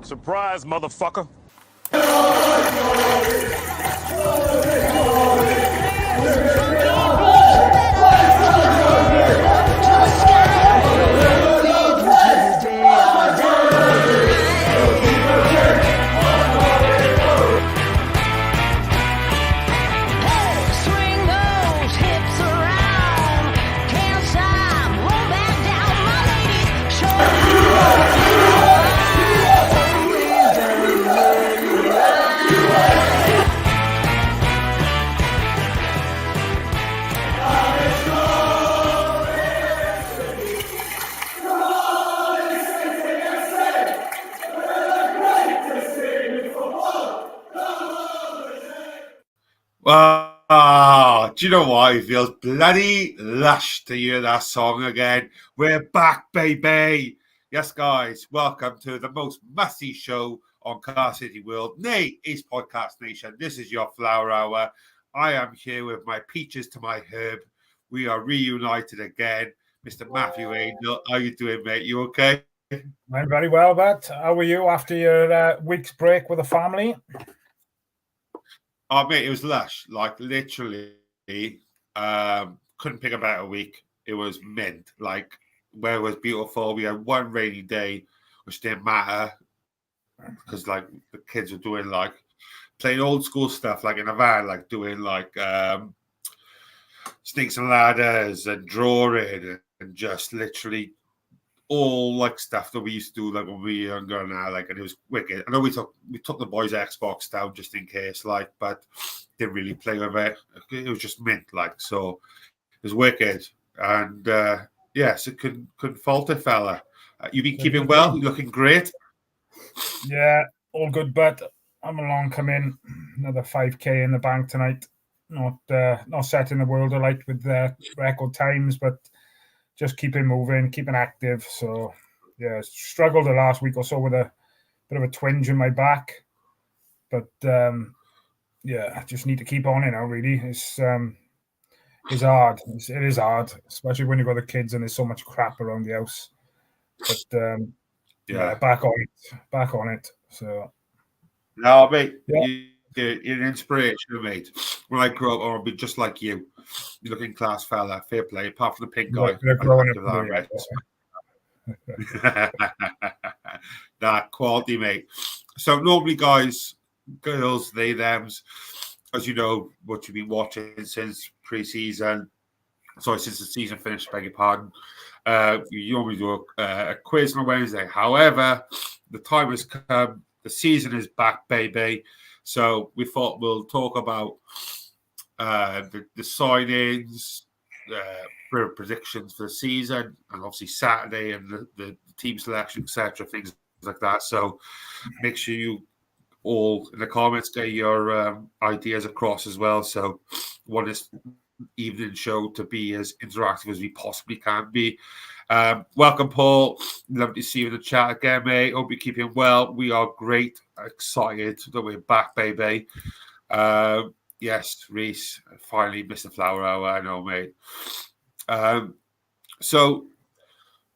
Surprise, motherfucker. Do you know what? It feels bloody lush to hear that song again. We're back, baby. Yes, guys, welcome to the most must-see show on Car City World, nay, East Podcast Nation. This is your Flower Hour. I am here with my peaches to my herb. We are reunited again. Mr. Matthew Angel, how you doing, mate? You okay? I'm very well, Matt. How are you after your week's break with the family? Oh, mate, it was lush. Like, literally, couldn't pick a better week. It was mint. Like, weather was beautiful. We had one rainy day, which didn't matter because, like, the kids were doing, like, playing old school stuff, like, in a van, like, doing, like, snakes and ladders and drawing and just literally all like stuff that we used to do like when we were younger now, like, and it was wicked. I know we took the boys' Xbox down just in case, like, but didn't really play with it. It was just mint, like, so it was wicked. And yes, it couldn't fault it, fella. You've been keeping well. You're looking great. Yeah, all good, but I'm along. Come in another 5k in the bank tonight. Not setting the world alight with record times, but just keeping moving, keeping active. So, yeah, struggled the last week or so with a bit of a twinge in my back. But, yeah, I just need to keep on, really. It's hard. It is hard, especially when you've got the kids and there's so much crap around the house. But, yeah, back on it. So, no, mate, yeah. You're an inspiration, mate. When I grow up, I'll be just like you. You're looking class fella, fair play. Apart from the pink guy, nah, quality, mate. So normally, guys, girls, they, thems, as you know, what you've been watching since pre-season. Sorry, since the season finished. Beg your pardon. You normally do a quiz on a Wednesday. However, the time has come. The season is back, baby. So we thought we'll talk about the signings, predictions for the season, and obviously Saturday and the team selection, etc., things like that. So make sure you all in the comments get your ideas across as well. So want this evening show to be as interactive as we possibly can be. Welcome, Paul. Love to see you in the chat again, mate. Hope you're keeping well. We are great, excited that we're back, baby. Yes, Reese, finally Mr. Flower Hour, I know, mate. So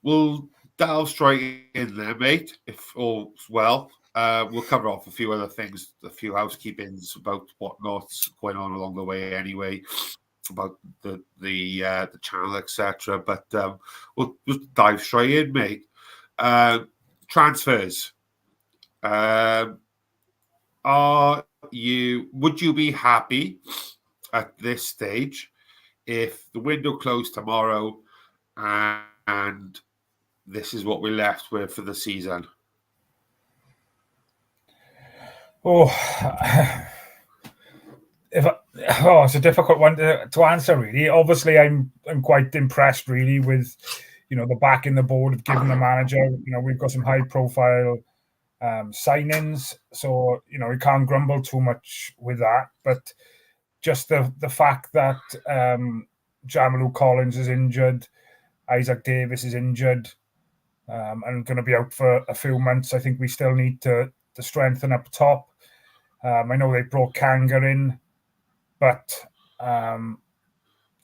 we'll dive straight in there, mate, if all's well. We'll cover off a few other things, a few housekeepings about whatnot's going on along the way anyway, about the channel, etc. But we'll just dive straight in, mate. Transfers. Would you be happy at this stage if the window closed tomorrow and this is what we're left with for the season? It's a difficult one to answer, really. Obviously, I'm quite impressed, really, with the back in the board of giving the manager. We've got some high profile signings, so we can't grumble too much with that. But just the fact that Jamalu Collins is injured, Isaac Davis is injured, and going to be out for a few months. I think we still need to strengthen up top. I know they brought Kanga in, but I'm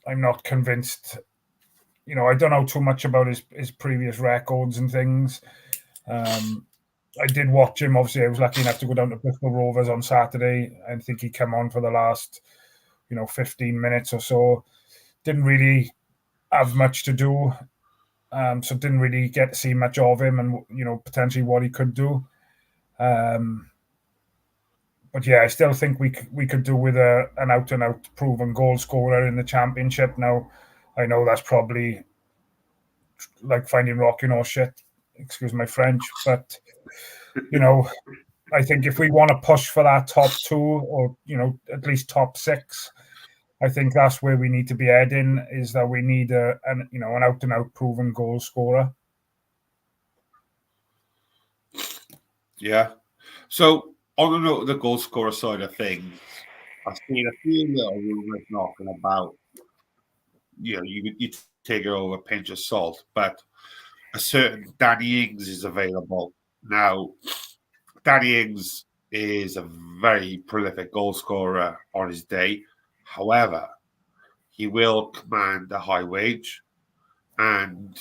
not convinced. I don't know too much about his previous records and things. I did watch him. Obviously, I was lucky enough to go down to Bristol Rovers on Saturday. I think he came on for the last, 15 minutes or so. Didn't really have much to do, so didn't really get to see much of him and potentially what he could do. But yeah, I still think we could do with an out and out proven goal scorer in the Championship. Now, I know that's probably like finding rock or shit. Excuse my French, but I think if we want to push for that top 2 or at least top 6, I think that's where we need to be heading. Is that we need an out and out proven goal scorer. Yeah. So on the note of the goal scorer side of things, I've seen a few little rumors knocking about. You take it over a pinch of salt, but a certain Danny Ings is available now. Danny Ings is a very prolific goal scorer on his day. However, he will command a high wage, and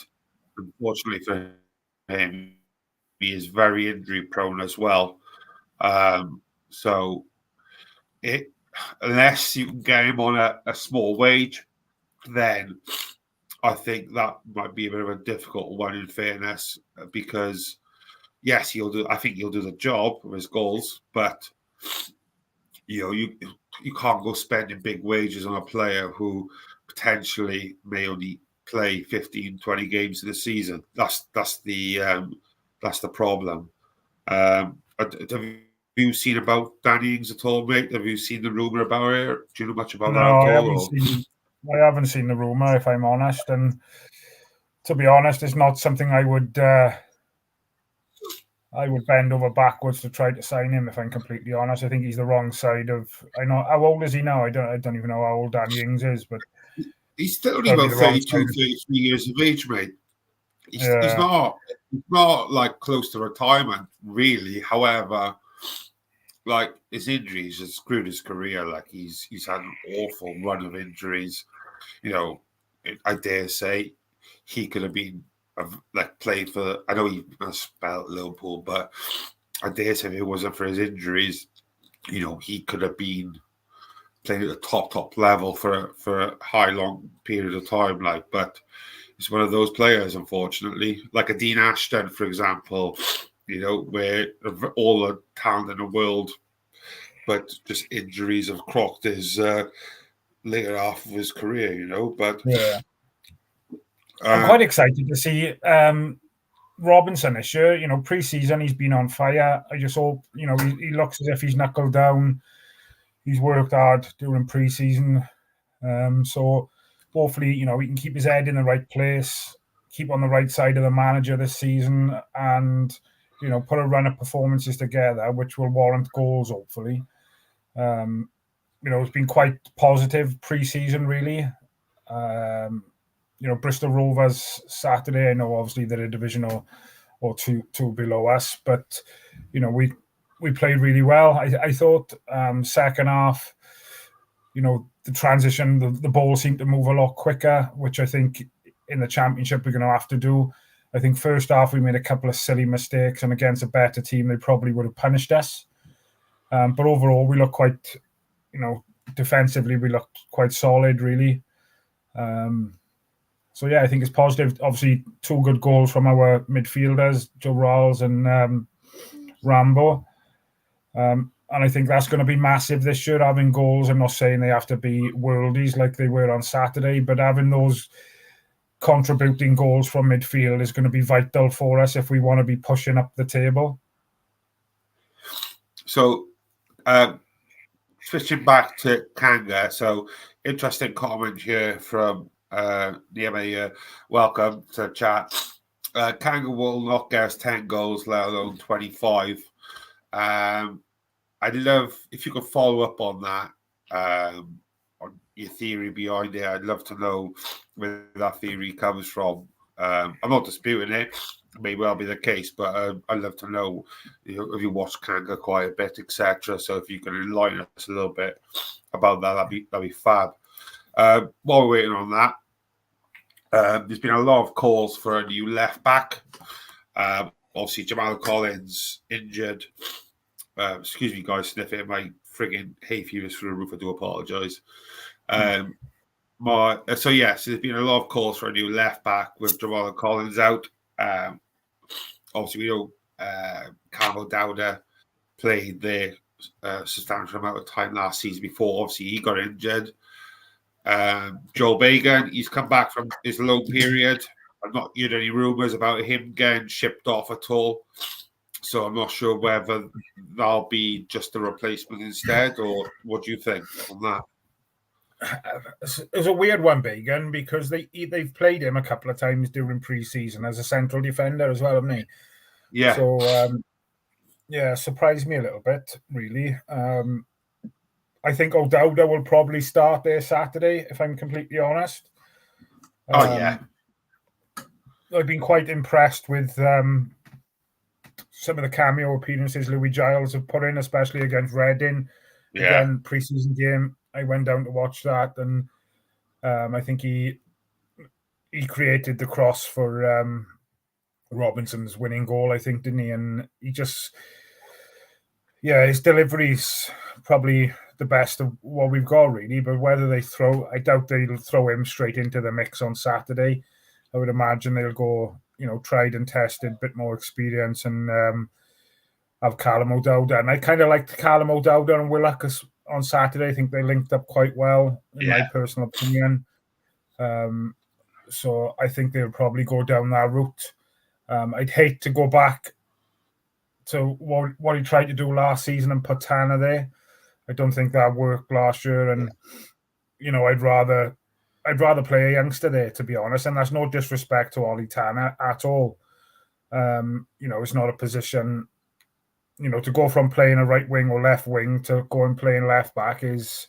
unfortunately for him, he is very injury prone as well. So, unless you can get him on a small wage, then I think that might be a bit of a difficult one. In fairness, because yes, I think he'll do the job of his goals, but you can't go spending big wages on a player who potentially may only play 15, 20 games in the season. That's the problem. Have you seen about Danny Ings at all, mate? Have you seen the rumor about it? Do you know much about that No, at I all? haven't seen the rumor, if I'm honest. And to be honest, it's not something I would bend over backwards to try to sign him. If I'm completely honest, I think he's the wrong side of. I know how old is he now? I don't even know how old Danny Ings is, but he's still only about 32, 33 years of age, mate. He's not like close to retirement, really. However, like his injuries has screwed his career. Like he's had an awful run of injuries. I dare say he could have been played for. I know he spelled Liverpool, but I dare say if it wasn't for his injuries, he could have been playing at the top level for a high long period of time. But it's one of those players, unfortunately, like a Dean Ashton, for example. Where all the talent in the world, but just injuries have crocked his later half of his career. But yeah. I'm quite excited to see Robinson this year. Pre-season he's been on fire. I just hope he looks as if he's knuckled down. He's worked hard during pre-season, so hopefully he can keep his head in the right place, keep on the right side of the manager this season, and put a run of performances together which will warrant goals. Hopefully, it's been quite positive pre-season, really. Bristol Rovers Saturday, I know obviously they're a division or two below us, but we played really well. I thought second half, the transition, the ball seemed to move a lot quicker, which I think in the Championship we're going to have to do. I think first half we made a couple of silly mistakes, and against a better team they probably would have punished us. But overall we look quite, defensively we looked quite solid, really. So yeah, I think it's positive. Obviously, 2 good goals from our midfielders, Joe Rawls and Rambo. And I think that's going to be massive this year, having goals. I'm not saying they have to be worldies like they were on Saturday, but having those contributing goals from midfield is going to be vital for us if we want to be pushing up the table. So, switching back to Kanga. So, interesting comment here from Niamey. Welcome to chat. Kanga will not get us 10 goals, let alone 25. I'd love if you could follow up on that, on your theory behind it. I'd love to know where that theory comes from. I'm not disputing it. It may well be the case, but I'd love to know if you watched Kanga quite a bit, etc. So if you can enlighten us a little bit about that, that'd be fab. While we're waiting on that, there's been a lot of calls for a new left back. obviously Jamal Collins injured. Excuse me, guys, sniffing my frigging hay fever through the roof. I do apologise. So there's been a lot of calls for a new left back with Jamal Collins out. Obviously, we know Callum O'Dowda played the substantial amount of time last season before. Obviously, he got injured. Joel Bagan, he's come back from his low period. I've not heard any rumours about him getting shipped off at all. So I'm not sure whether that'll be just a replacement instead, or what do you think on that? It's a weird one, Bagan, because they've played him a couple of times during pre-season as a central defender as well, haven't they? Yeah. So, surprised me a little bit, really. I think O'Dowda will probably start there Saturday, if I'm completely honest. I've been quite impressed with some of the cameo appearances Louis Giles have put in, especially against Reading. Yeah. Again, pre-season game. I went down to watch that, and I think he created the cross for Robinson's winning goal, I think, didn't he? And he just, his delivery's probably the best of what we've got, really. But whether I doubt they'll throw him straight into the mix on Saturday. I would imagine they'll go, tried and tested, bit more experience, and have Callum O'Dowda. And I kind of liked Callum O'Dowda and Willock on Saturday. I think they linked up quite well, in my personal opinion. So I think they'll probably go down that route. I'd hate to go back to what he tried to do last season and put Tanner there. I don't think that worked last year, and I'd rather play a youngster there, to be honest. And that's no disrespect to Ollie Tanner at all. It's not a position. To go from playing a right wing or left wing to go and playing left back is,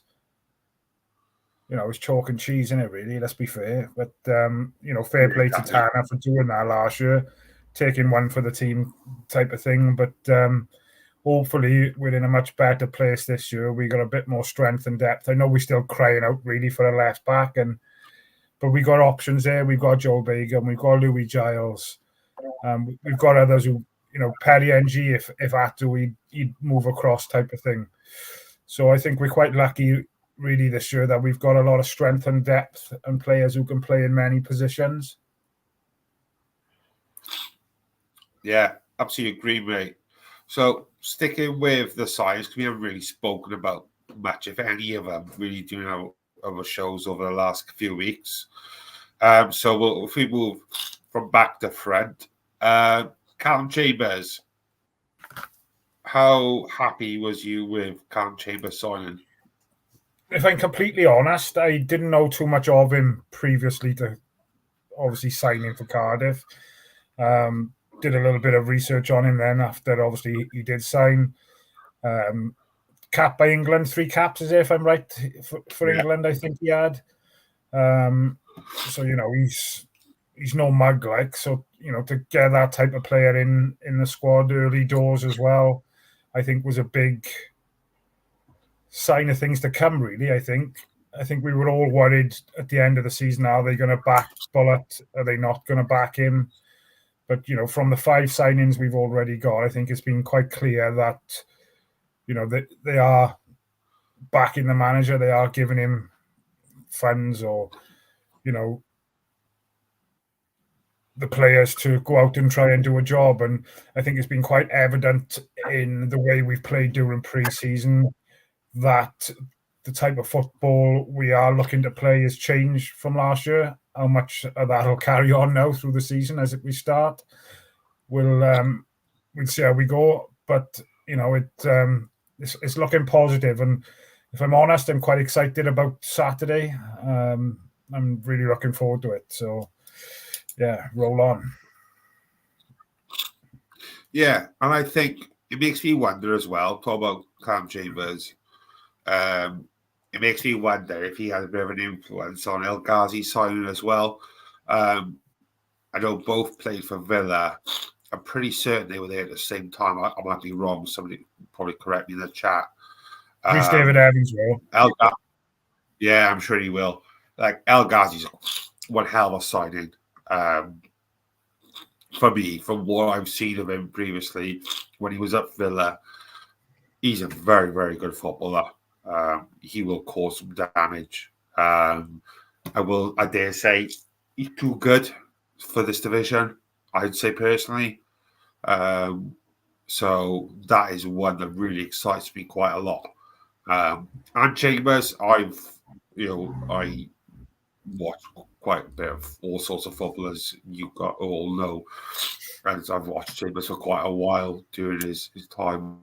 it's chalk and cheese, isn't it, really? Let's be fair. But, fair play to Tanner for doing that last year, taking one for the team type of thing. But hopefully we're in a much better place this year. We got a bit more strength and depth. I know we're still crying out really for a left back, but we got options there. We've got Joel Bagan, we've got Louis Giles. We've got others who, Perry NG, if had to, he'd move across type of thing. So I think we're quite lucky, really, this year that we've got a lot of strength and depth and players who can play in many positions. Yeah, absolutely agree, mate. So sticking with the signings, because we haven't really spoken about much, if any of them, really doing our shows over the last few weeks. So if we move from back to front, Callum Chambers, how happy was you with Callum Chambers signing? If I'm completely honest, I didn't know too much of him previously to obviously signing for Cardiff. Did a little bit of research on him then after obviously he did sign. Capped by England, 3 caps, is it, if I'm right, for England, I think he had. So, he's no mug, like, so, to get that type of player in the squad early doors as well, I think was a big sign of things to come, really. I think we were all worried at the end of the season, are they going to back Bullitt? Are they not going to back him? But, from the 5 signings we've already got, I think it's been quite clear that, they are backing the manager. They are giving him funds or, the players to go out and try and do a job. And I think it's been quite evident in the way we've played during pre-season that the type of football we are looking to play has changed from last year. How much of that will carry on now through the season as we start, we'll see how we go. But it's looking positive, and if I'm honest, I'm quite excited about Saturday. I'm really looking forward to it. So roll on. Yeah, and I think it makes me wonder as well. Talk about Callum Chambers. It makes me wonder if he had a bit of an influence on El Ghazi signing as well. I know both played for Villa. I'm pretty certain they were there at the same time. I might be wrong. Somebody probably correct me in the chat. Please, David Evans will. Yeah, I'm sure he will. Like, El Ghazi's one hell of a signing. for me, from what I've seen of him previously when he was at Villa, he's a very, very good footballer. He will cause some damage. I dare say, he's too good for this division, I'd say personally. So that is one that really excites me quite a lot. And Chambers, I watch quite a bit of all sorts of footballers. You got all know, and I've watched Chambers for quite a while during his time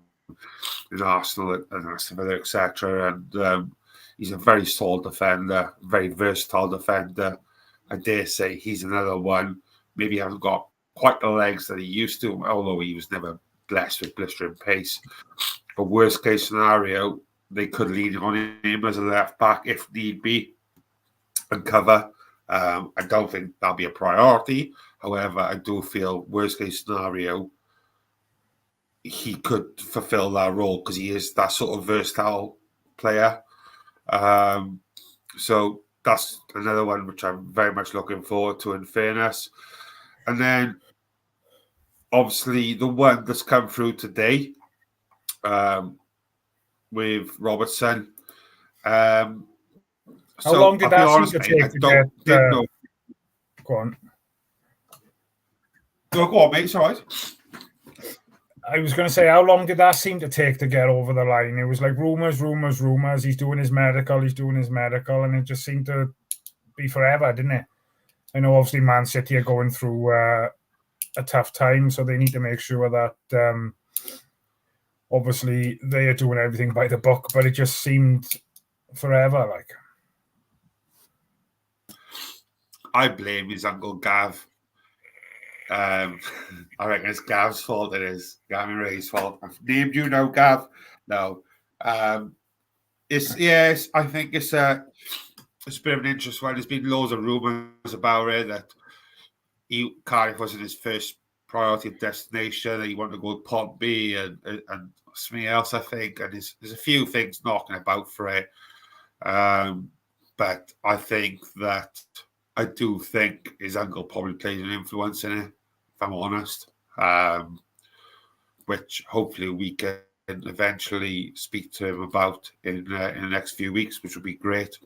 in Arsenal and Aston Villa, etc. And he's a very solid defender, very versatile defender. I dare say he's another one. Maybe he hasn't got quite the legs that he used to, although he was never blessed with blistering pace. But worst case scenario, they could lean on him as a left back if need be and cover. I don't think that'll be a priority. However, I do feel worst case scenario, he could fulfill that role because he is that sort of versatile player. So that's another one which I'm very much looking forward to, in fairness. And then, obviously, the one that's come through today with Robertson. How long did that seem to take to get? Go on. No, go on, mate. It's all right. I was going to say, how long did that seem to take to get over the line? It was like rumours. He's doing his medical, and it just seemed to be forever, didn't it? I know, obviously, Man City are going through a tough time, so they need to make sure that, obviously, they are doing everything by the book, but it just seemed forever, like. I blame his Uncle Gav. I reckon it's Gav's fault. It is Gavin Ray's fault. I've named you now, Gav. No, yes. I think it's a bit of an interest one. There's been loads of rumours about it that Cardiff wasn't his first priority destination. That he wanted to go to Pompey and something else. I think, and there's a few things knocking about for it. But I do think his uncle probably played an influence in it, if I'm honest, which hopefully we can eventually speak to him about in the next few weeks, which would be great.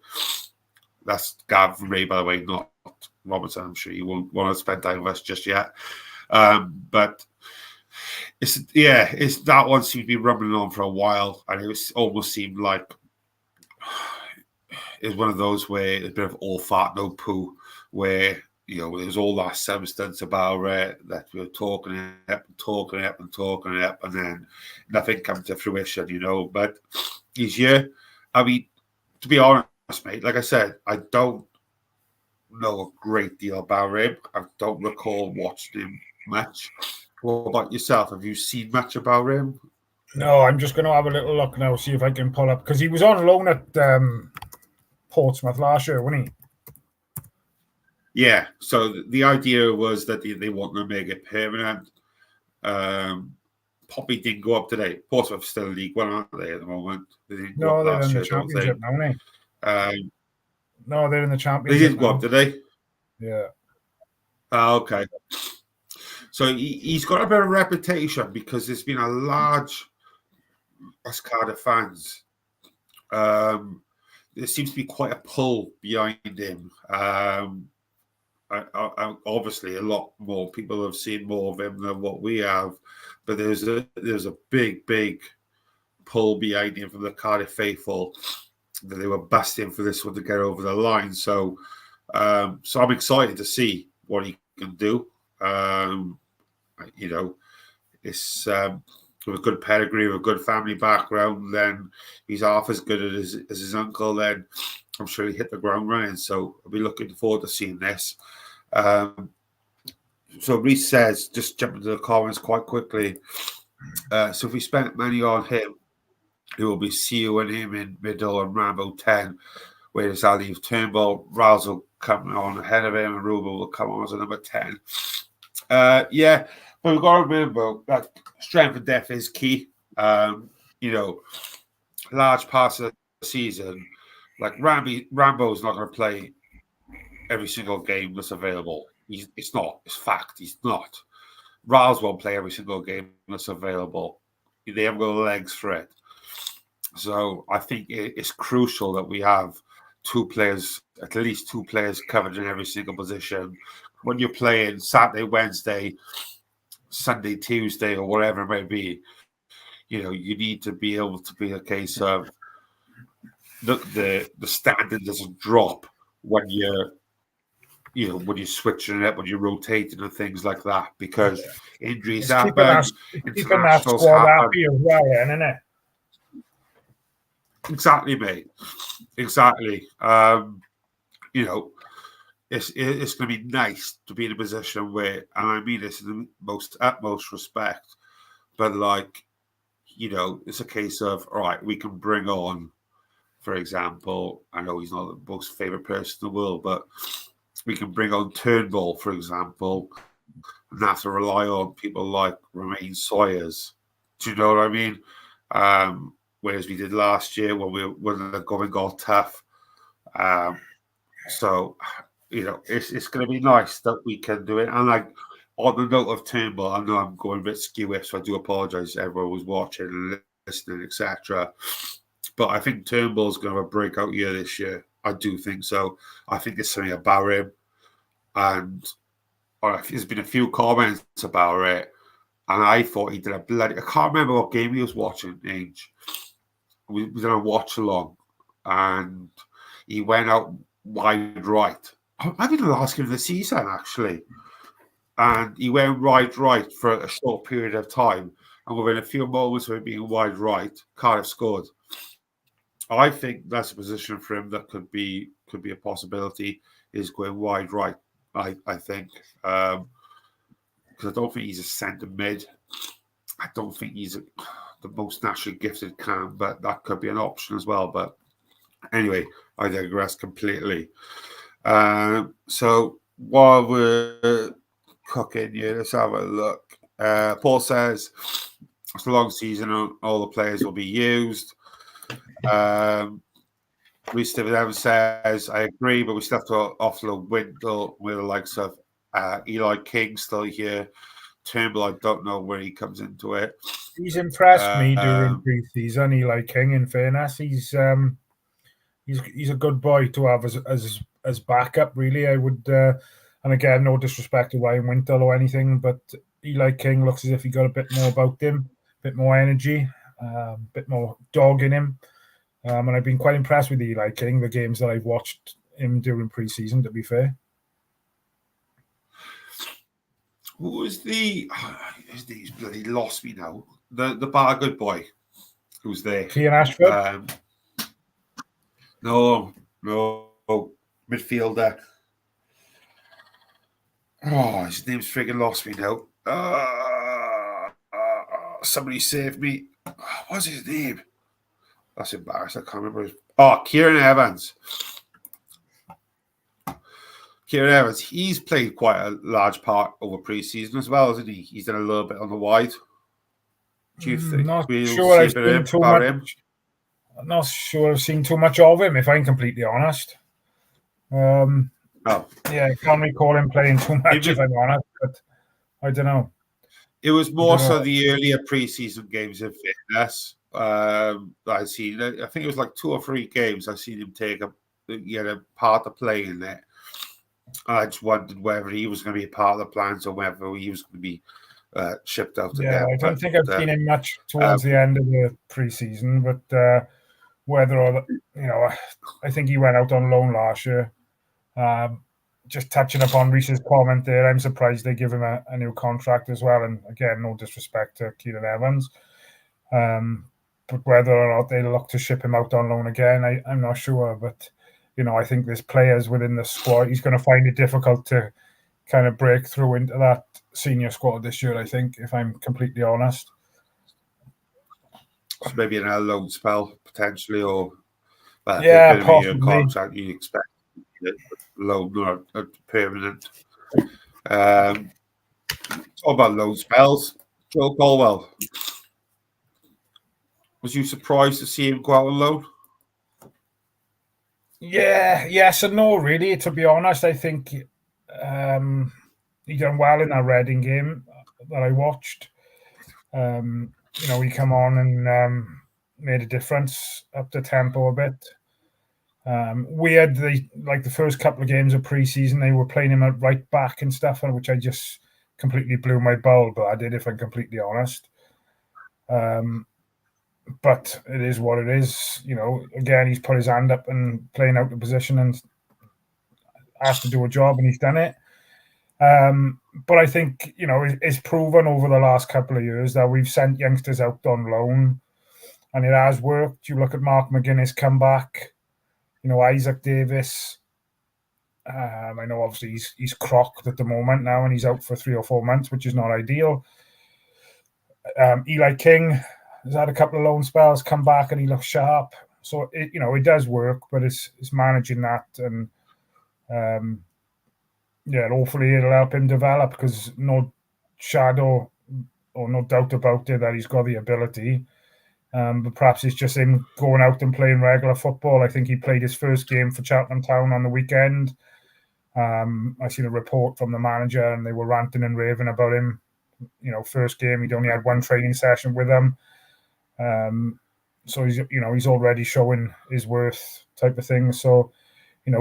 That's Gav Ray, by the way, not Robertson. I'm sure he won't want to spend time with us just yet. But it's that one seemed to be rumbling on for a while, and it almost seemed like it's one of those where it's a bit of all fat, no poo, where there's all that substance about it that we're talking it up, and then nothing comes to fruition, But he's here. I mean, to be honest, mate, like I said, I don't know a great deal about him. I don't recall watching him much. What about yourself? Have you seen much about him? No, I'm just going to have a little look now, see if I can pull up, because he was on loan at Portsmouth last year, wasn't he? Yeah, so the idea was that they want to make it permanent. Poppy didn't go up today. Portsmouth still League One, aren't they, at the moment? They didn't go up they're in the Championship now, aren't they? No, they're in the Championship. They didn't go up today? Yeah. Okay. So he's got a bit of a reputation because there's been a large Cardiff fans. There seems to be quite a pull behind him. Obviously, a lot more people have seen more of him than what we have, but there's a big pull behind him from the Cardiff faithful that they were busting for this one to get over the line. So I'm excited to see what he can do. It's with a good pedigree, with a good family background, then he's half as good as his uncle. Then I'm sure he hit the ground running. So I'll be looking forward to seeing this. So Reese says, just jump into the comments quite quickly. So if we spent money on him, it will be Seo and him in middle and Rambo 10. Where does that leave Turnbull? Riles will come on ahead of him and Rubel will come on as a number 10. Yeah, but we've got to remember that strength and depth is key. Large parts of the season, like Rambo's not going to play every single game that's available. It's not. It's fact. He's not. Rals won't play every single game that's available. They haven't got the legs for it. So I think it's crucial that we have at least two players covered in every single position. When you're playing Saturday, Wednesday, Sunday, Tuesday, or whatever it may be, you need to be able to be a case of the standard doesn't drop when you're switching it, when you're rotating and things like that, because injuries happen, keeping that internationals squad happen. happy as well, isn't it? Exactly, mate. Exactly. It's going to be nice to be in a position where, and I mean this in the utmost respect, but it's a case of, all right, we can bring on, for example, I know he's not the most favorite person in the world, but we can bring on Turnbull, for example, and have to rely on people like Romain Sawyers. Do you know what I mean? Whereas we did last year when the going got tough. So, it's going to be nice that we can do it. And on the note of Turnbull, I know I'm going a bit skewish, so I do apologise to everyone who's watching and listening, etc. But I think Turnbull's going to have a breakout year this year. I do think so. I think there's something about him. And there's been a few comments about it. And I thought he did a bloody... I can't remember what game he was watching, Age. We did a watch along. And he went out wide right. I did the last game of the season, actually. And he went right for a short period of time. And within a few moments of him being wide right, Cardiff scored. I think that's a position for him that could be a possibility, is going wide right, I think. Because I don't think he's a centre mid. I don't think he's the most naturally gifted can, but that could be an option as well. But anyway, I digress completely. So while we're cooking here, let's have a look. Paul says it's a long season, all the players will be used. Reece Evans says, I agree, but we still have to offload Windle with the likes of Eli King still here. Turnbull, I don't know where he comes into it. He's impressed me during pre-season, Eli King, in fairness. He's a good boy to have as backup, really. I would, and again, no disrespect to Ryan Windle or anything, but Eli King looks as if he got a bit more about him, a bit more energy, a bit more dog in him. And I've been quite impressed with Eli King, the games that I've watched him during pre-season, to be fair. Who was he's bloody lost me now. The bar good boy who's there. Kean Ashford? No. Midfielder. Oh, his name's friggin' lost me now. Somebody saved me. What's his name? That's embarrassing. I can't remember. Kieran Evans. Kieran Evans. He's played quite a large part over pre-season as well, hasn't he? He's done a little bit on the wide. Do you think? Not sure I've seen too much. I'm not sure I've seen too much of him, if I'm completely honest. Yeah, I can't recall him playing too much, if I'm honest, but I don't know. It was more so the earlier pre-season games in fitness. I seen. I think it was like 2 or 3 games. I seen him take a part of play in it. I just wondered whether he was going to be a part of the plans or whether he was going to be shipped out again. I don't think I've seen him much towards the end of the pre-season, but whether or I think he went out on loan last year. Just touching upon Reece's comment there, I'm surprised they give him a new contract as well. And again, no disrespect to Kieran Evans. But whether or not they look to ship him out on loan again, I'm not sure. But, I think there's players within the squad. He's going to find it difficult to kind of break through into that senior squad this year, I think, if I'm completely honest. So maybe an loan spell, potentially, or possibly. Contract you expect. Loan or permanent. Talk about loan spells. Joe Colwell. Was you surprised to see him go out on loan? Yeah, yes and no, really. To be honest, I think he done well in that Reading game. that I watched. He come on and made a difference, up the tempo a bit. We had the first couple of games of pre-season, they were playing him at right back and stuff, which I just completely blew my bulb. I did, if I'm completely honest. But it is what it is. Again, he's put his hand up and playing out the position and asked to do a job, and he's done it. But I think, it's proven over the last couple of years that we've sent youngsters out on loan, and it has worked. You look at Mark McGuinness come back, Isaac Davis. I know obviously he's crocked at the moment now, and he's out for 3 or 4 months, which is not ideal. Eli King has had a couple of loan spells, come back, and he looks sharp. So it does work, but it's managing that, and hopefully it'll help him develop, because no shadow or no doubt about it that he's got the ability. But perhaps it's just him going out and playing regular football. I think he played his first game for Cheltenham Town on the weekend. I seen a report from the manager, and they were ranting and raving about him. First game, he'd only had one training session with them. So he's already showing his worth, type of thing. So,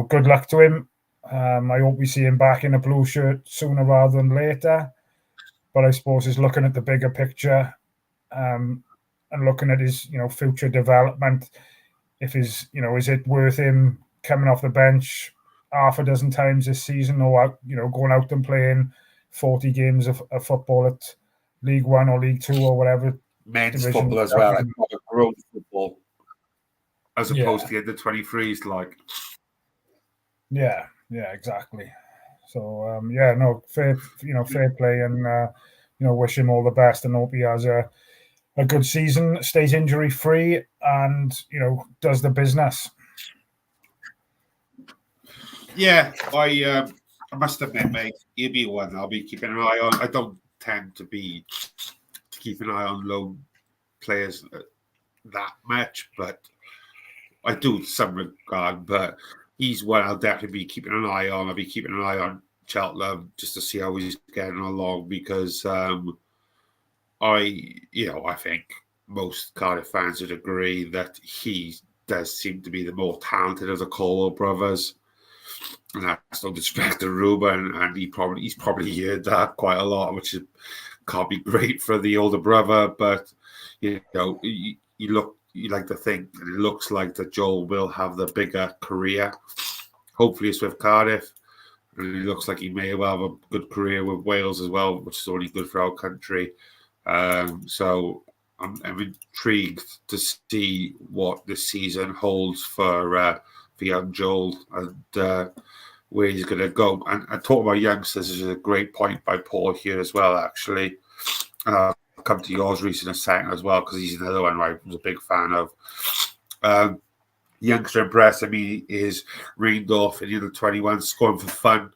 good luck to him. I hope we see him back in a blue shirt sooner rather than later. But I suppose he's looking at the bigger picture, and looking at his, future development. If is it worth him coming off the bench half a dozen times this season, or going out and playing 40 games of football at League One or League Two or whatever. Men's football as well, like grown football, as opposed to the under-23s, like. Yeah, exactly. So fair play, and wish him all the best, and hope he has a good season, stays injury free, and does the business. Yeah, I must admit, mate, he'll be one I'll be keeping an eye on. I don't tend to keep an eye on loan players that much, but I do to some regard. But he's one I'll definitely be keeping an eye on. I'll be keeping an eye on Cheltenham just to see how he's getting along, because I think most Cardiff fans would agree that he does seem to be the more talented of the Colwell brothers. And that's no disrespect to Ruben, and he's probably heard that quite a lot, which can't be great for the older brother. But you like to think, and it looks like that Joel will have the bigger career. Hopefully, it's with Cardiff, and it looks like he may well have a good career with Wales as well, which is only good for our country. So I'm intrigued to see what this season holds for young Joel, and where he's going to go. And talking about youngsters is a great point by Paul here as well, actually. And I'll come to yours, Reece, in a second as well, because he's another one I was a big fan of. Youngster impressed me is Reindorf in the under-21, scoring for fun.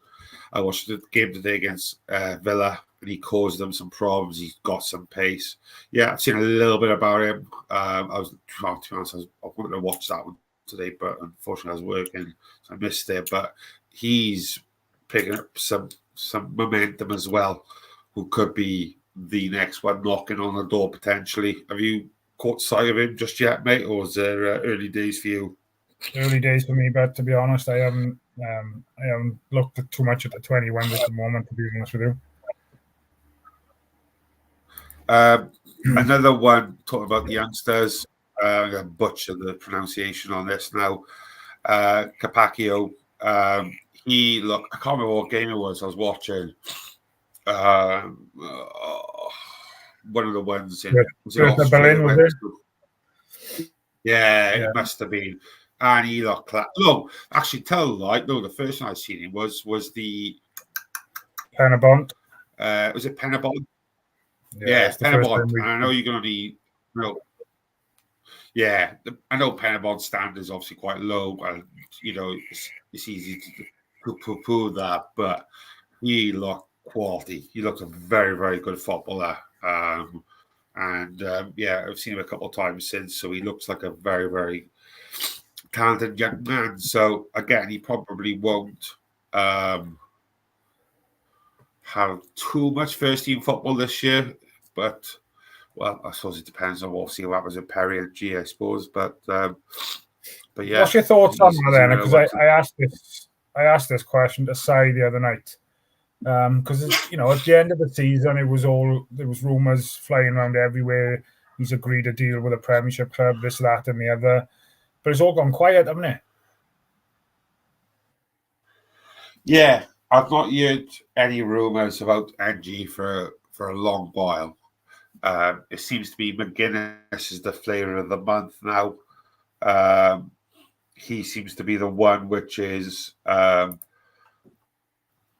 I watched the game today against Villa, and he caused them some problems. He's got some pace. Yeah, I've seen a little bit about him. I wanted to watch that one today, but unfortunately I was working, so I missed it. But he's picking up some momentum as well, who could be the next one knocking on the door potentially. Have you caught sight of him just yet, mate, or is there early days for you? Early days for me, but to be honest, I haven't looked at too much at the 21 at the moment, to be honest with you. Another one, talking about the youngsters, I'm going to butcher the pronunciation on this now. Capaccio, I can't remember what game it was I was watching. One of the ones in Berlin, was it? Yeah, it must have been. And he looked like, no, actually, tell a lie. No, the first time I seen him was the Penabont. Was it Penabont? Yeah, Penabont. And I know you're going to need. Yeah, I know Penabont's standard is obviously quite low. And, it's easy to poo-poo that, but he looked quality. He looked a very, very good footballer. I've seen him a couple of times since, so he looks like a very, very talented young man. So again, he probably won't had too much first team football this year, but well, I suppose it depends on what happens with Perry and G, I suppose. But yeah. What's your thoughts on that then? Because I asked this question to Sai the other night. Because at the end of the season, there was rumours flying around everywhere. He's agreed a deal with a Premiership club, this, that, and the other. But it's all gone quiet, hasn't it? Yeah, I've not heard any rumours about NG for a long while. It seems to be McGuinness is the flavour of the month now. He seems to be the one which is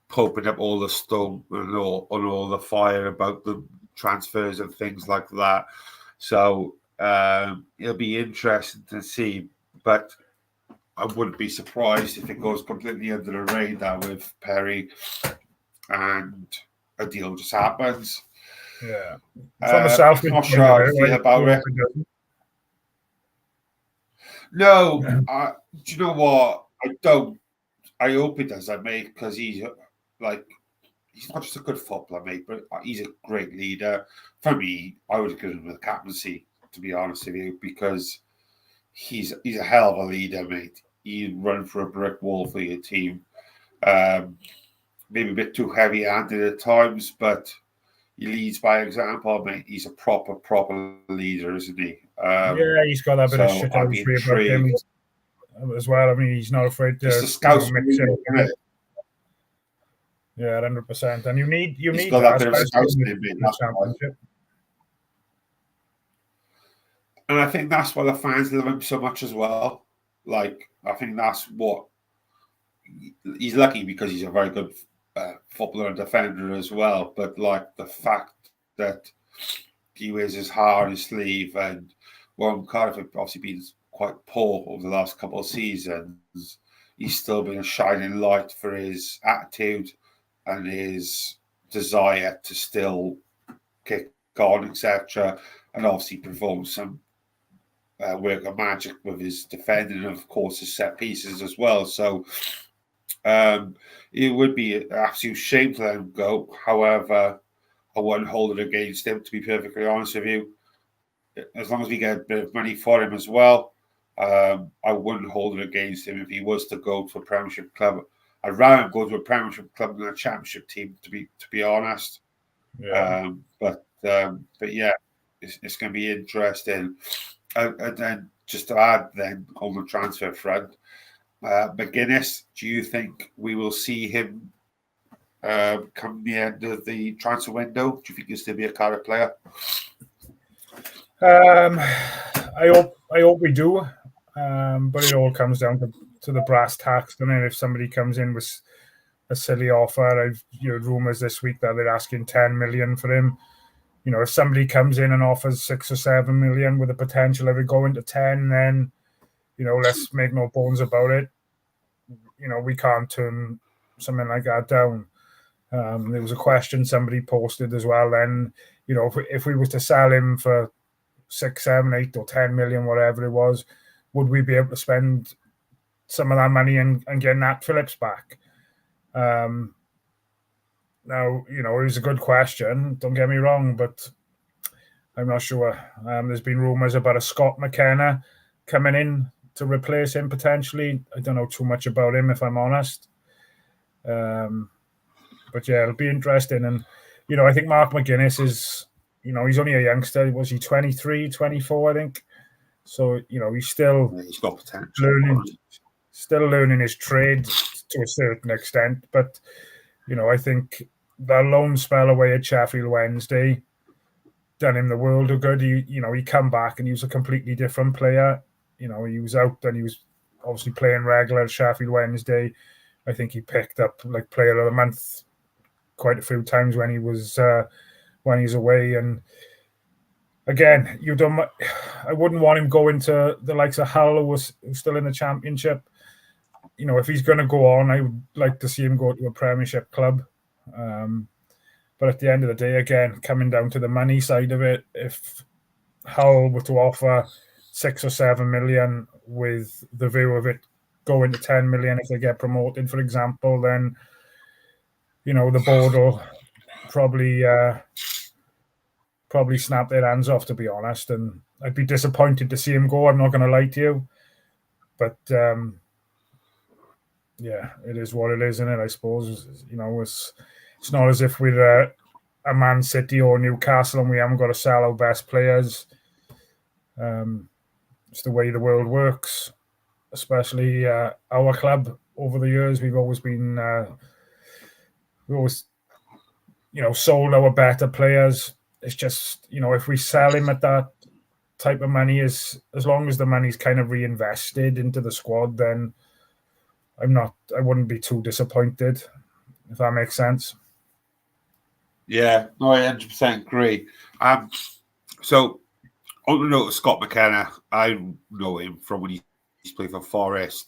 pumping up all the stone and all the fire about the transfers and things like that. So it'll be interesting to see, but I wouldn't be surprised if it goes completely under the radar with Perry and a deal just happens. Yeah. From a selfish not sure how I feel about it. No, do you know what? I don't. I hope it does, mate, because he's not just a good footballer, mate, but he's a great leader. For me, I would have given him the captaincy, to be honest with you, because he's a hell of a leader, mate. He'd run for a brick wall for your team. Maybe a bit too heavy-handed at times, but he leads by example, mate. He's a proper leader, isn't he? Yeah, he's got that bit of shit about him as well. I mean, he's not afraid to mix it. Yeah, 100%. And you need that bit of scouts in the championship. And I think that's why the fans love him so much as well. Like, I think that's what he's lucky, because he's a very good footballer and defender as well. But like the fact that he wears his heart on his sleeve, and Cardiff have obviously been quite poor over the last couple of seasons, he's still been a shining light for his attitude and his desire to still kick on, etc. And obviously perform some work of magic with his defending and, of course, his set pieces as well. So it would be an absolute shame to let him go. However, I wouldn't hold it against him, to be perfectly honest with you. As long as we get a bit of money for him as well, I wouldn't hold it against him if he was to go to a Premiership club. I'd rather go to a Premiership club than a Championship team, to be honest. Yeah. But yeah, it's going to be interesting. And then just to add, then on the transfer front, McGuinness, do you think we will see him come the end of the transfer window? Do you think he'll still be a Cardiff player? I hope we do, but it all comes down to the brass tacks. And then if somebody comes in with a silly offer, I've heard rumours this week that they're asking 10 million for him. If somebody comes in and offers 6 or 7 million with the potential of it going to 10, then let's make no bones about it. We can't turn something like that down. There was a question somebody posted as well. Then, if we were to sell him for 6, 7, 8, or 10 million, whatever it was, would we be able to spend some of that money and get Nat Phillips back? Now, it was a good question, don't get me wrong, but I'm not sure. There's been rumours about a Scott McKenna coming in to replace him potentially. I don't know too much about him, if I'm honest. But yeah, it'll be interesting. And, I think Mark McGuinness is, he's only a youngster. Was he 23, 24, I think? So, he's got potential. Still learning his trade to a certain extent. But, I think that loan spell away at Sheffield Wednesday done him the world of good. He come back and he was a completely different player. He was out and he was obviously playing regular at Sheffield Wednesday. I think he picked up like Player of the Month quite a few times when he's away. And again, I wouldn't want him going to the likes of Hull, who's still in the Championship. If he's going to go on, I would like to see him go to a Premiership club. But at the end of the day, again, coming down to the money side of it, if Hull were to offer 6 or 7 million with the view of it going to 10 million if they get promoted, for example, then the board will probably snap their hands off, to be honest. And I'd be disappointed to see him go. I'm not going to lie to you, but yeah, it is what it is, isn't it? I suppose it's not as if we're a Man City or Newcastle and we haven't got to sell our best players. It's the way the world works, especially our club. Over the years, we've always been, sold our better players. It's just, if we sell him at that type of money, as long as the money's kind of reinvested into the squad, then I wouldn't be too disappointed, if that makes sense. Yeah, no, I 100% agree. So on the note of Scott McKenna, I know him from when he's played for Forest.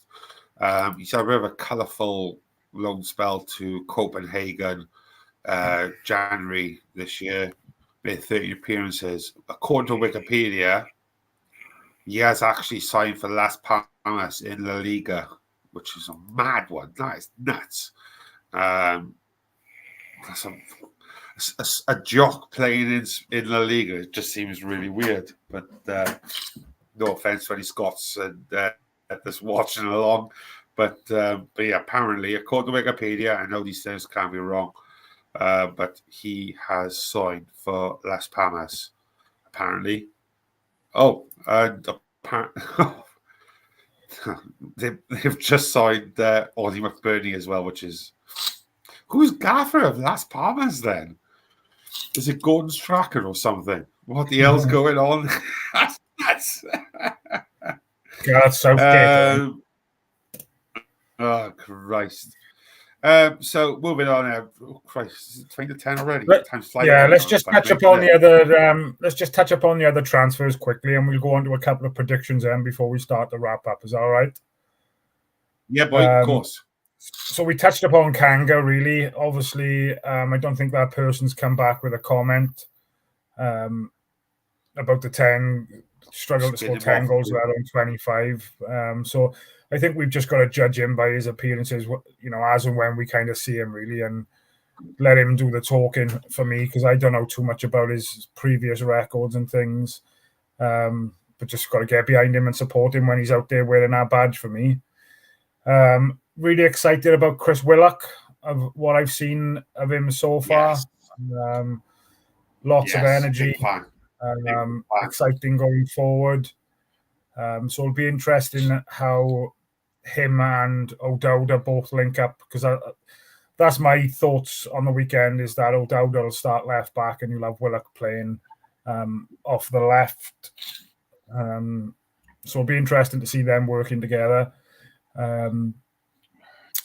He's had a bit of a colourful loan spell to Copenhagen, January this year, made 30 appearances. According to Wikipedia, he has actually signed for Las Palmas in La Liga, which is a mad one. That is nuts. That's a jock playing in La Liga. It just seems really weird. But no offense to any Scots that's watching along. But yeah, apparently, according to Wikipedia, I know these things can be wrong, but he has signed for Las Palmas, apparently. Oh, and they've just signed Audie McBurney as well, which is... Who's gaffer of Las Palmas then? Is it Gordon Strachan or something? What the hell's going on? That's Gareth Southgate. Oh, Christ. So moving on. Oh, Christ, is it 20 to 10 already? Let's just touch upon the other. Let's just touch upon the other transfers quickly, and we'll go on to a couple of predictions then before we start the wrap up. Is that all right? Yeah, boy, of course. So we touched upon Kanga, really. Obviously, I don't think that person's come back with a comment about the 10 struggle to score 10 goals without on 25. So I think we've just got to judge him by his appearances, as and when we kind of see him, really, and let him do the talking for me, because I don't know too much about his previous records and things. But just got to get behind him and support him when he's out there wearing our badge for me. Really excited about Chris Willock, of what I've seen of him so far. Yes. Lots of energy. Exciting going forward. So it'll be interesting how him and O'Dowd both link up, because that's my thoughts on the weekend, is that O'Dowd will start left back and you'll have Willock playing off the left. So it'll be interesting to see them working together.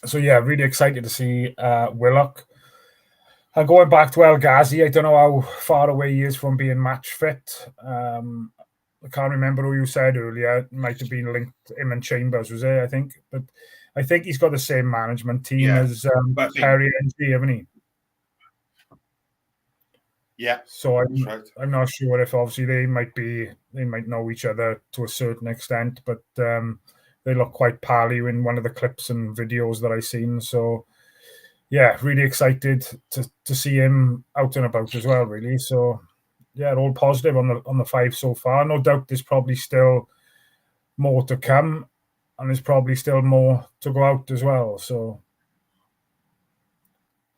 So yeah, really excited to see Willock. And going back to El Ghazi, I don't know how far away he is from being match fit. I can't remember who you said earlier. It might have been linked to him and Chambers, was it? I think. But I think he's got the same management team as Perry and G, haven't he? Yeah. So I'm not sure if obviously they might know each other to a certain extent, but they look quite pally in one of the clips and videos that I've seen. So yeah, really excited to see him out and about as well, really. So yeah, all positive on the 5 so far. No doubt there's probably still more to come, and there's probably still more to go out as well. So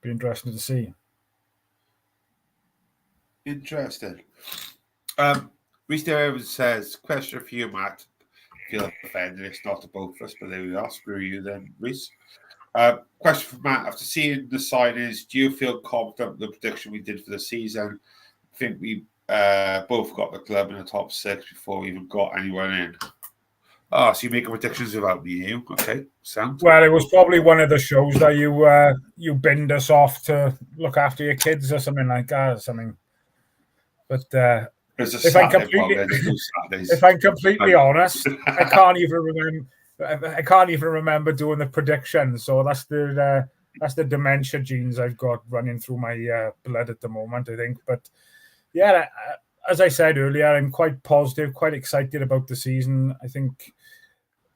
be interesting to see. Interesting. Reese Evans says, question for you, Matt. Feel offended, it's not to both of us, but there we are. Screw you then, Reese. Question for Matt. After seeing the signings, do you feel confident with the prediction we did for the season? I think we both got the club in the top 6 before we even got anyone in. Oh, so you're making predictions without me, you? Okay, sounds. Well, it was probably one of the shows that you binned us off to look after your kids or something like that, or something. But if I'm completely honest, I can't even remember doing the prediction. So that's the dementia genes I've got running through my blood at the moment, I think. But yeah, as I said earlier, I'm quite positive, quite excited about the season. I think,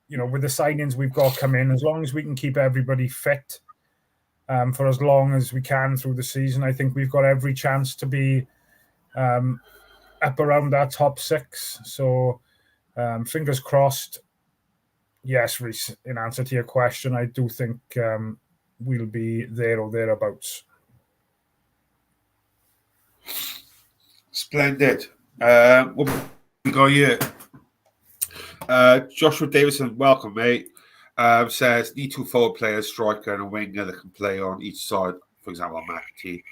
with the signings we've got come in, as long as we can keep everybody fit, for as long as we can through the season. I think we've got every chance to be up around that top 6. So fingers crossed. Yes, Reece, in answer to your question, I do think we'll be there or thereabouts. Splendid. What we got here? Joshua Davison, welcome, mate. Says need 2 forward players, striker and a winger that can play on each side. For example, McAtee.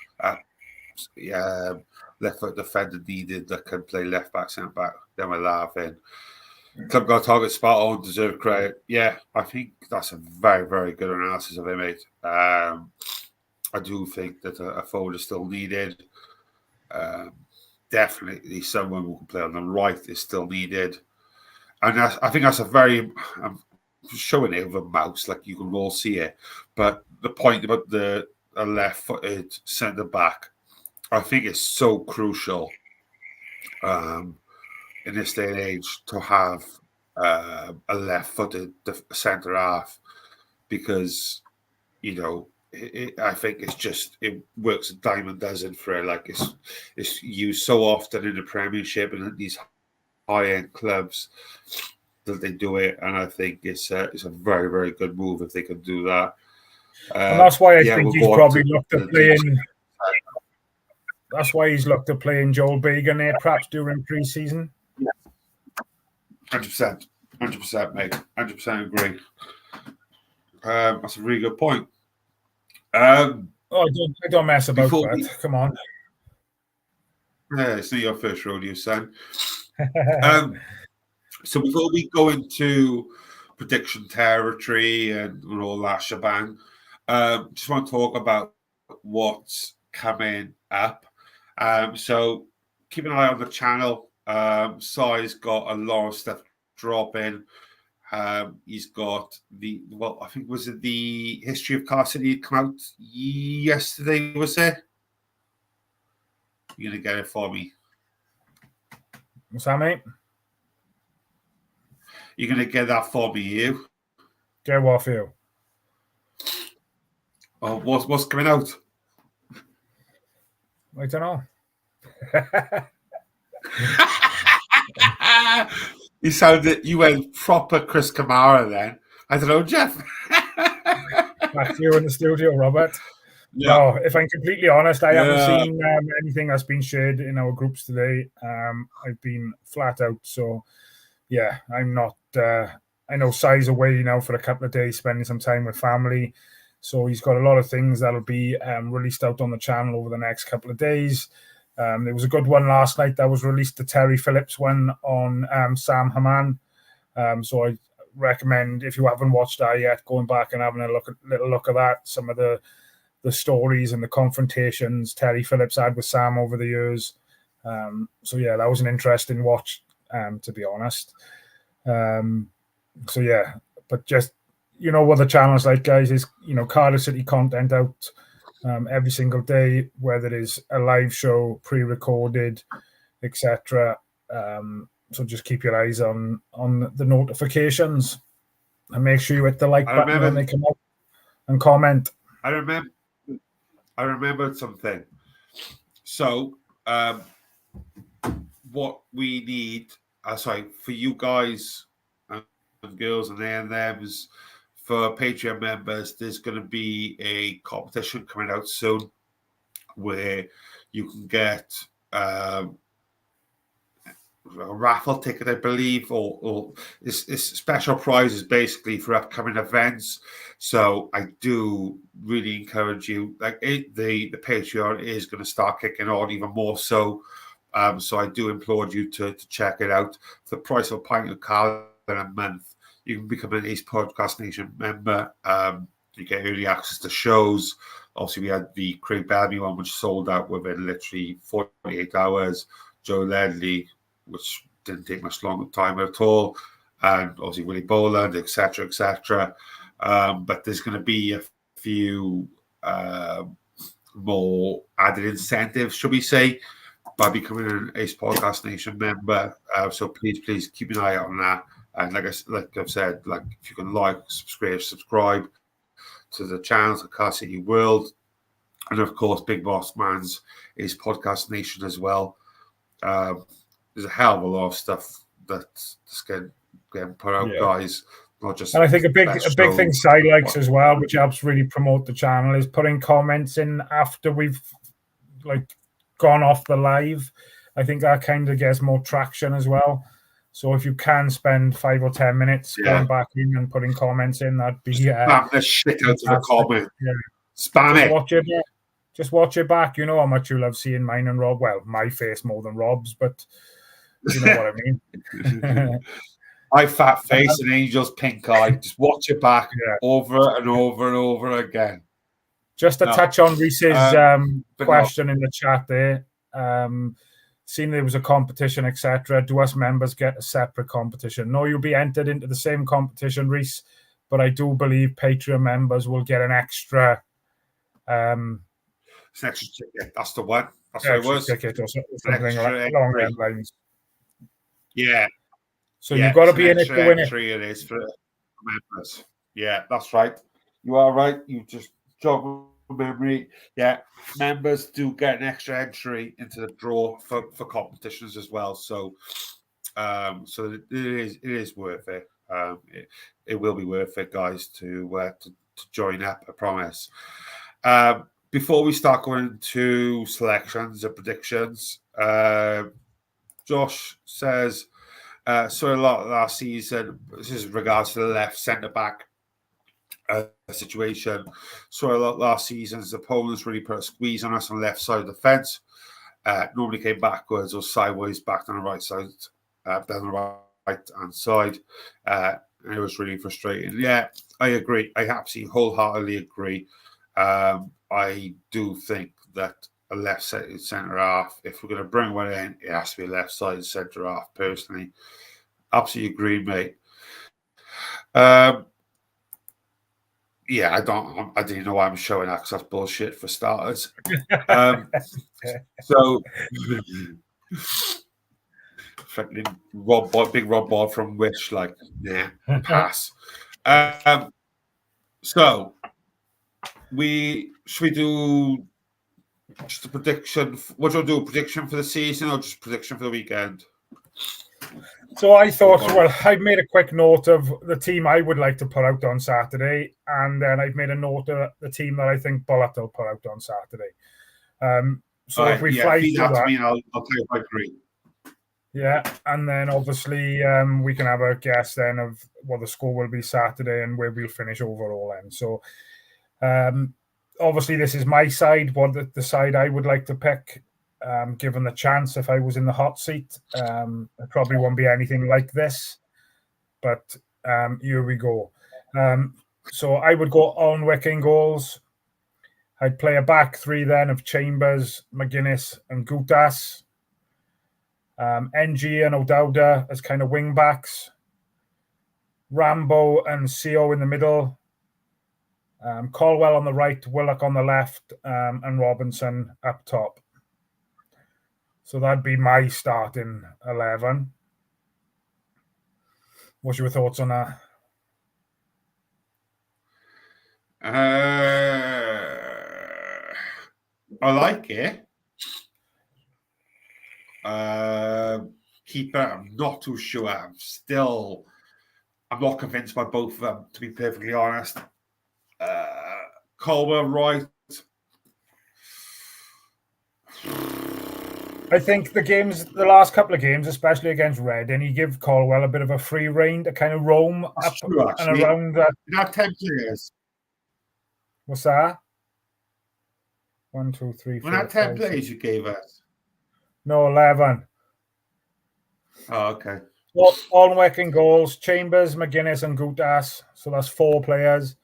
Left foot defender needed that can play left back, centre back. Then we're laughing. Club got target spot on, deserve credit. Yeah, I think that's a very, very good analysis of it, mate. I do think that a forward is still needed. Definitely someone who can play on the right is still needed. And I think that's a very, I'm showing it with a mouse, like you can all see it. But the point about the left-footed centre back, I think it's so crucial in this day and age to have a left-footed centre half, because I think it works a dime a dozen for it. Like it's used so often in the Premiership and in these high-end clubs that they do it, and I think it's a very, very good move if they can do that. And that's why I think he's probably looked at playing. That's why he's looked at playing Joel Bagan there, perhaps during pre-season. 100%, mate. 100% agree. That's a really good point. I don't mess about that. Come on. Yeah, it's not your first rodeo, son. So before we go into prediction territory and all that shebang, just want to talk about what's coming up. So keep an eye on the channel. Sai's got a lot of stuff dropping. He's got I think was it the history of Car City come out yesterday, was it? You're gonna get it for me. What's that, mate? You're gonna get that for me, you. Get what for you? Oh, what's coming out? I don't know. You went proper Chris Kamara then. I don't know, Jeff. Back to you in the studio, Robert. Yeah. No, if I'm completely honest, I haven't seen anything that's been shared in our groups today. I've been flat out, so yeah, I'm not. I know Sai's away now for a couple of days, spending some time with family, so he's got a lot of things that'll be released out on the channel over the next couple of days. There was a good one last night that was released, the Terry Phillips one on Sam Haman. So I recommend, if you haven't watched that yet, going back and having a little look at that. Some of the stories and the confrontations Terry Phillips had with Sam over the years. So yeah, that was an interesting watch, to be honest. So yeah, but just what the channel's like, guys, is Cardiff City content out every single day, whether it is a live show, pre-recorded, etc. So just keep your eyes on the notifications and make sure you hit the like button when they come up and comment. I remembered something. So what we need, for you guys and girls and A&Ms, for Patreon members, there's going to be a competition coming out soon where you can get a raffle ticket, I believe, or it's special prizes basically for upcoming events. So I do really encourage you. The Patreon is going to start kicking on even more so. So I do implore you to check it out. For the price of a pint of Carling a month, you can become an Ace Podcast Nation member. You get early access to shows. Obviously, we had the Craig Bellamy one, which sold out within literally 48 hours. Joe Ledley, which didn't take much longer time at all. And obviously, Willie Boland, etc., etc. But there's going to be a few more added incentives, should we say, by becoming an Ace Podcast Nation member. So please keep an eye out on that. And like I've said, if you can subscribe to the channels of Car City World, and of course, Big Boss Man's is Podcast Nation as well. There's a hell of a lot of stuff that's getting put out, guys. Not just, and I think a big thing Side likes as well, which helps really promote the channel, is putting comments in after we've like gone off the live. I think that kind of gets more traction as well. So if you can spend 5 or 10 minutes going back in and putting comments in, that'd be spam the shit out of the comment. Yeah. Spam just it. Watch it. Just watch it back. You know how much you love seeing mine and Rob. Well, my face more than Rob's, but you know what I mean. My fat face and Angel's pink eye. Just watch it back over and over and over again. Just to touch on Reese's question in the chat there. Seeing there was a competition, etc. Do us members get a separate competition? No, you'll be entered into the same competition, Reese. But I do believe Patreon members will get an extra. It's an extra ticket. That's the one. That's what it was. Ticket or something along those lines. Yeah. So you've got to be in it to win it. It is for members. Yeah, that's right. You are right. You just jog memory. Yeah, members do get an extra entry into the draw for competitions as well. So, so it is worth it. It will be worth it, guys, to join up. I promise. Before we start going into selections and predictions, Josh says, saw a lot last season. This is in regards to the left centre back situation. Saw a lot last season as opponents really put a squeeze on us on the left side of the fence. Normally came backwards or sideways back on the right side, down the right hand side. And it was really frustrating. Yeah, I agree. I absolutely wholeheartedly agree. I do think that a left-sided centre half, if we're going to bring one in, it has to be a left-sided centre half. Personally, absolutely agree, mate. Yeah, I didn't know why I'm showing that because that's bullshit for starters. So, big Rob Ball from Wish, like, yeah, pass. So, should we do just a prediction? What do you do? A prediction for the season or just prediction for the weekend? So I thought, well, I've made a quick note of the team I would like to put out on Saturday, and then I've made a note of the team that I think Bullet will put out on Saturday. So if we fly through that, me, I'll tell you if I agree. Yeah, and then obviously we can have a guess then of what the score will be Saturday and where we'll finish overall then. So obviously this is my side, what the side I would like to pick. Given the chance, if I was in the hot seat, it probably won't be anything like this. But here we go. So I would go Alnwick in goals. I'd play a back three then of Chambers, McGuinness, and Gutas. NG and O'Dowda as kind of wing backs. Rambo and CO in the middle. Caldwell on the right, Willock on the left, and Robinson up top. So that'd be my starting 11. What's your thoughts on that? I like it. Keeper, I'm not too sure. I'm not convinced by both of them, to be perfectly honest. Caldwell right. I think the last couple of games, especially against Reading, he gave Caldwell a bit of a free rein to kind of roam up and around that. Not 10 players. What's that? 1, 2, 3, 4. We're not 10 players you gave us. No, 11. Oh, okay. Alnwick in goals, Chambers, McGuinness, and Gutas. So that's 4 players.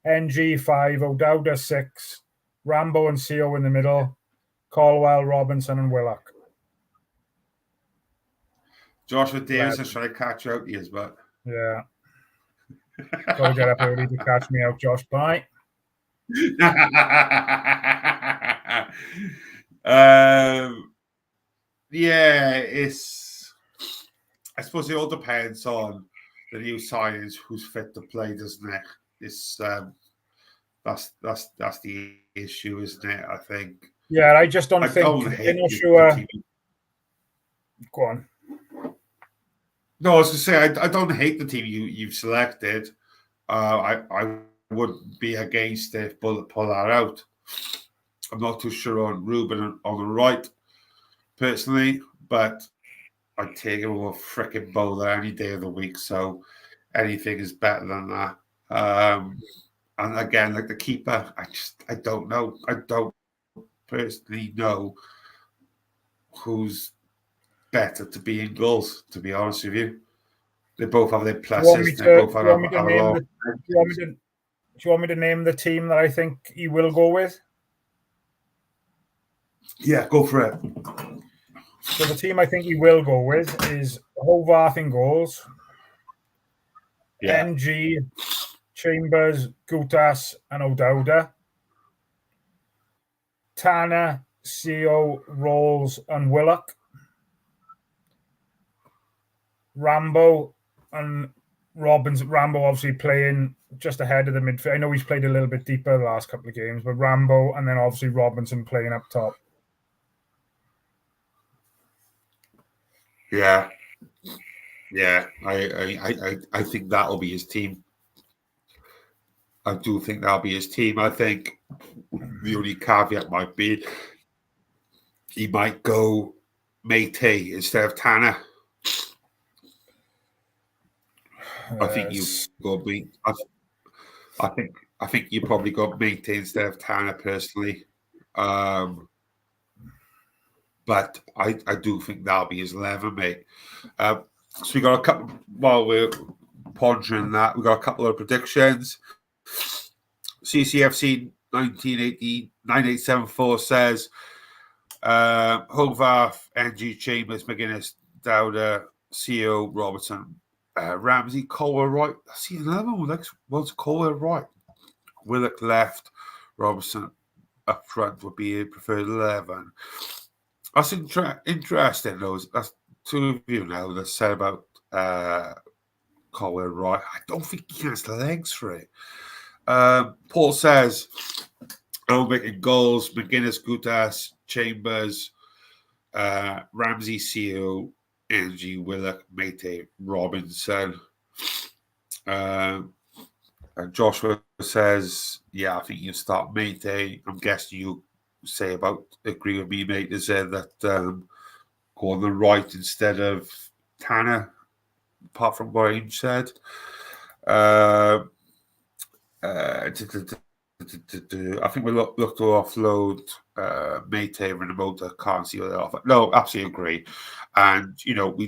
NG 5, O'Dowda 6, Rambo and CO in the middle, Caldwell, Robinson, and Willock. Joshua Davis is trying to catch out years, but yeah, got to get up early to catch me out, Josh. Bye. Yeah, I suppose it all depends on the new signings who's fit to play, doesn't it? That's the issue, isn't it? I think. Yeah, I just don't think they're not sure. Go on. No, I was going to say I don't hate the team you've selected. I wouldn't be against it, pull that out. I'm not too sure on Ruben on the right, personally, but I'd take him over fricking Bowler any day of the week. So anything is better than that. And again, like the keeper, I don't know. I don't personally know who's better to be in goals, to be honest with you. They both have their pluses. They both have a lot. Do you want me to name the team that I think he will go with? Yeah, go for it. So the team I think he will go with is Hovarth in goals. Yeah. NG, Chambers, Gutas, and O'Dowda. Tanner, CO, Rolls, and Willock. Rambo and Robbins. Rambo obviously playing just ahead of the midfield. I know he's played a little bit deeper the last couple of games, but Rambo and then obviously Robinson playing up top. Yeah. I think that'll be his team. I do think that'll be his team. I think the only caveat might be he might go Mété instead of Tanner. I think you got me. I think you probably got Mété instead of Tanner personally. But I do think that'll be his 11, mate. So we got a couple. While we're pondering that, we got a couple of predictions. CCFC 9874 says Hovarth, NG, Chambers, McGuinness, Dowda, CO, Robertson, Ramsey, Colwell right. I see another one. What's Colwell right? Willock left, Robertson up front would be a preferred 11. That's interesting, though. That's two of you now that said about Colwell right. I don't think he has the legs for it. Paul says, "I'm making goals. McGuinness, Gutas, Chambers, Ramsey, CO, Angie, Willock, Mété, Robinson." And Joshua says, "Yeah, I think you start Mété. I'm guessing you say about agree with me, mate. Is there that go on the right instead of Tanner? Apart from what Aim said." I think we look to offload Mété and Ramota. Can't see what they're off. No, absolutely agree. And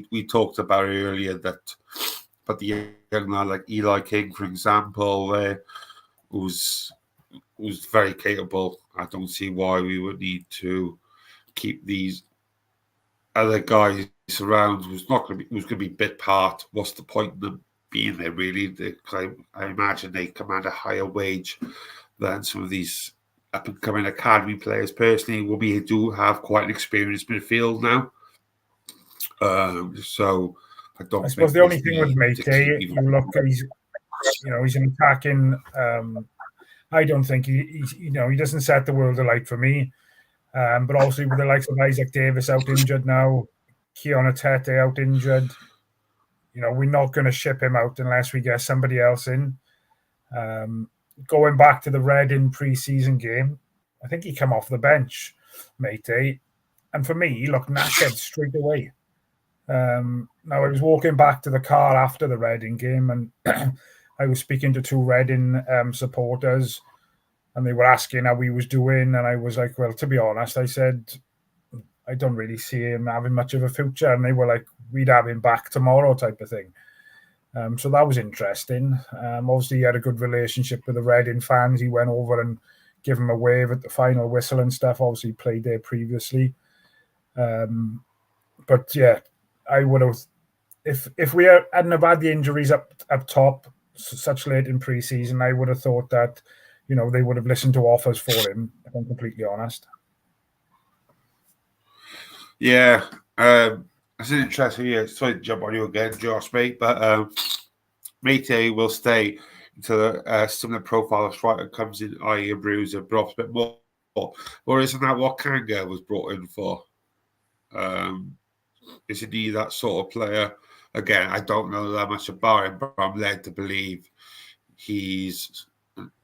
we talked about it earlier that, but the young lad like Eli King, for example, who's very capable. I don't see why we would need to keep these other guys around who's going to be bit part. What's the point in them being there, really? Because I imagine they command a higher wage than some of these up and coming academy players. Personally, we do have quite an experienced midfield now. So I don't. I suppose the only thing with Mété, you look, he's an attacking. I don't think he doesn't set the world alight for me. But obviously with the likes of Isaac Davis out injured now, Keona Tete out injured, we're not going to ship him out unless we get somebody else in. Going back to the Reading pre-season game, I think he came off the bench, Mété, and for me, he looked knackered straight away. Now, I was walking back to the car after the Reading game, and I was speaking to two Reading supporters, and they were asking how he was doing, and I was like, well, to be honest, I said, I don't really see him having much of a future, and they were like, we'd have him back tomorrow type of thing. So that was interesting. Obviously, he had a good relationship with the Reading fans. He went over and gave him a wave at the final whistle and stuff. Obviously, he played there previously. But yeah, I would have, if we hadn't have had the injuries up top such late in pre-season, I would have thought that, they would have listened to offers for him, if I'm completely honest. Yeah. It's an interesting. Yeah, sorry to jump on you again, Josh, mate. But Mété will stay. a similar profile of striker comes in, i.e. a bruiser, drops a bit more. Or isn't that what Kanga was brought in for? Isn't he that sort of player? Again, I don't know that much about him, but I'm led to believe he's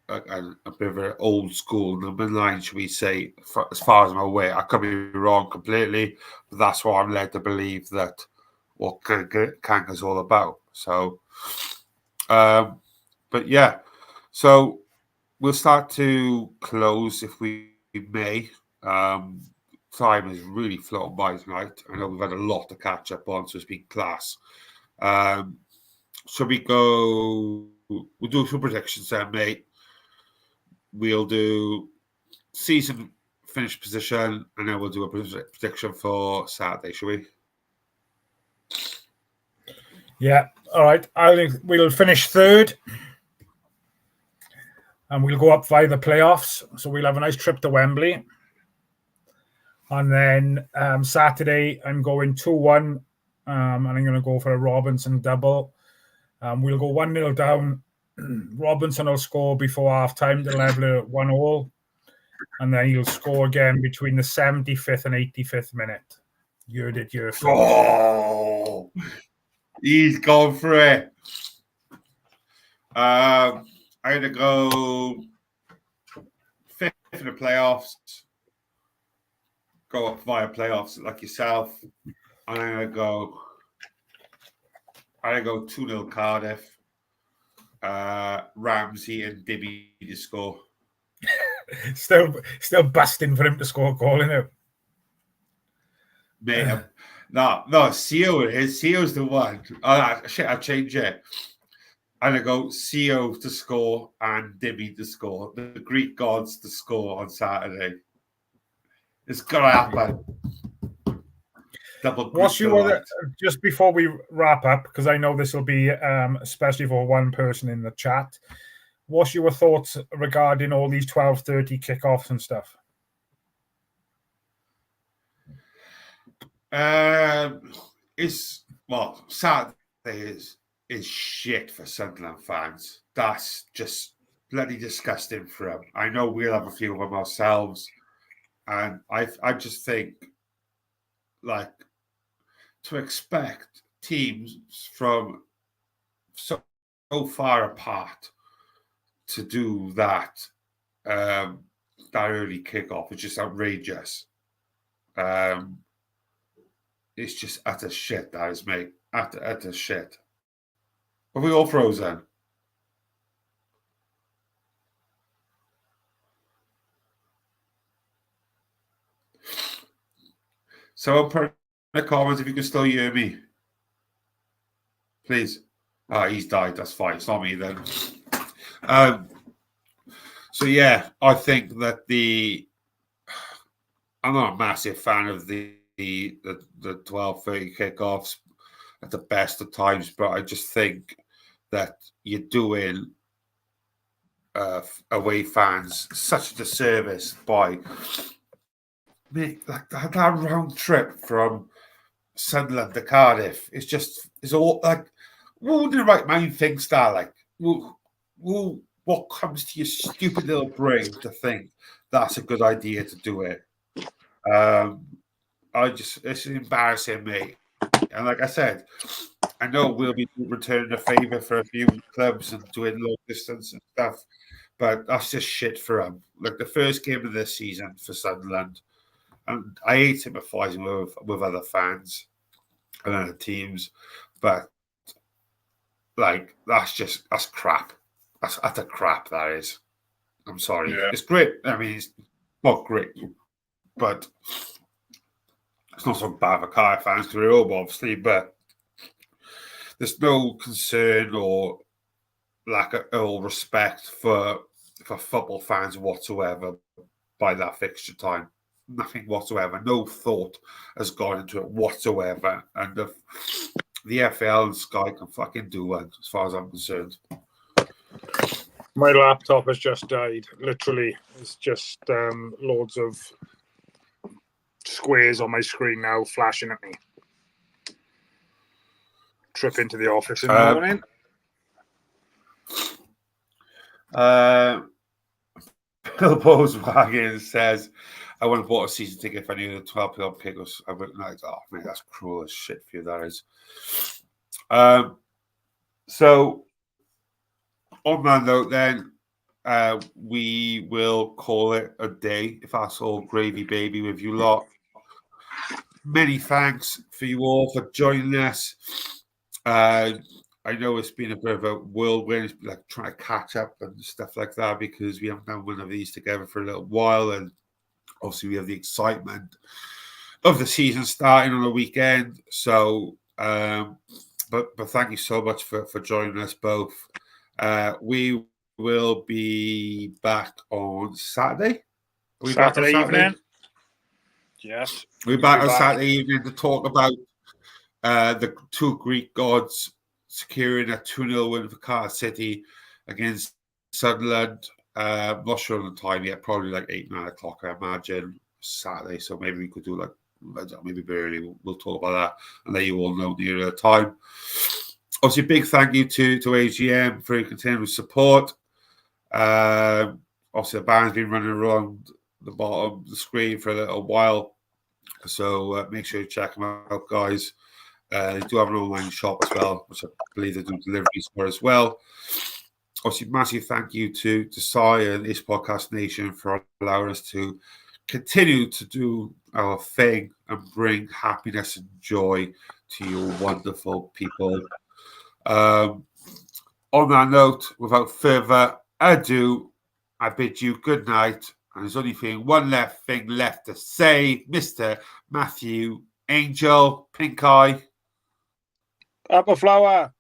a bit of an old school number 9, should we say, as far as I'm aware. I could be wrong completely, but that's what I'm led to believe that what Kanga's all about. So, but yeah, so we'll start to close if we may. Time is really flown by tonight. I know we've had a lot to catch up on, so it's been class. Shall we go? We'll do some predictions then, mate. We'll do season finish position, and then we'll do a prediction for Saturday, shall we? Yeah. All right. We'll finish third, and we'll go up via the playoffs. So we'll have a nice trip to Wembley. And then Saturday, I'm going 2-1, and I'm going to go for a Robinson double. We'll go 1-0 down. Robinson will score before half-time to level it at 1-1. And then he'll score again between the 75th and 85th minute. You heard it, your feet. Oh, he's gone for it. I'm going to go 5th in the playoffs. Go up via playoffs like yourself. I'm going to go 2-0 Cardiff. Ramsey and Dibby to score. Still busting for him to score a goal, isn't it? Mate, no, CO it is. CO's the one. Oh, shit, I'll change it. I'm going to go CO to score and Dibby to score. The Greek gods to score on Saturday. It's got to happen. Just before we wrap up, because I know this will be especially for one person in the chat, what's your thoughts regarding all these 12:30 kickoffs and stuff? Saturday is shit for Sunderland fans. That's just bloody disgusting for them. I know we'll have a few of them ourselves, and I just think, like, to expect teams from so far apart to do that early kickoff is just outrageous. It's just utter shit, that is, mate. Utter shit. Are we all frozen? So put in the comments if you can still hear me. Please. He's died. That's fine. It's not me then. So yeah, I think that I'm not a massive fan of the 12:30 kickoffs at the best of times, but I just think that you're doing away fans such a disservice by that round trip from Sunderland to Cardiff. It's all like, what would the right mind think that? Like, what comes to your stupid little brain to think that's a good idea to do it? It's embarrassing, mate. And like I said, I know we'll be returning a favour for a few clubs and doing long distance and stuff, but that's just shit for them. Like the first game of this season for Sunderland, and I hate sympathising with other fans and other teams, but like that's crap. That's utter crap. That is. I'm sorry. Yeah. It's great. I mean, it's not great, but it's not so bad for Cardiff fans to be over, obviously. But there's no concern or lack of respect for football fans whatsoever by that fixture time. Nothing whatsoever. No thought has gone into it whatsoever. And the FL and Sky can fucking do one, as far as I'm concerned. My laptop has just died. Literally, it's just loads of squares on my screen now flashing at me. Trip into the office in the morning. Bilbo's Wagon says, I wouldn't have bought a season ticket if I knew the 12 p.m. kick was. I would like, oh man, that's cruel as shit for you. That is. So, on that note, then we will call it a day. If that's all gravy, baby, with you lot. Many thanks for you all for joining us. I know it's been a bit of a whirlwind, like trying to catch up and stuff like that, because we haven't done one of these together for a little while, and obviously we have the excitement of the season starting on a weekend. So, but thank you so much for joining us both. We will be back on Saturday. Saturday evening. Yes. We're back on Saturday evening to talk about the two Greek gods securing a 2-0 win for Cardiff City against Sunderland. Not sure on the time yet, probably like 8, 9 o'clock, I imagine, Saturday. So maybe we could do like, maybe early. We'll talk about that and let you all know nearer the time. Obviously, big thank you to AJM for your continued support. Obviously, the band's been running around the bottom of the screen for a little while. So make sure you check them out, guys. They do have an online shop as well, which I believe they do deliveries for as well. Obviously, massive thank you to Sai and Ish Podcast Nation for allowing us to continue to do our thing and bring happiness and joy to you wonderful people. On that note, without further ado, I bid you good night. And there's only one thing left to say, Mr. Matthew Angel Pink Eye. Up a flower.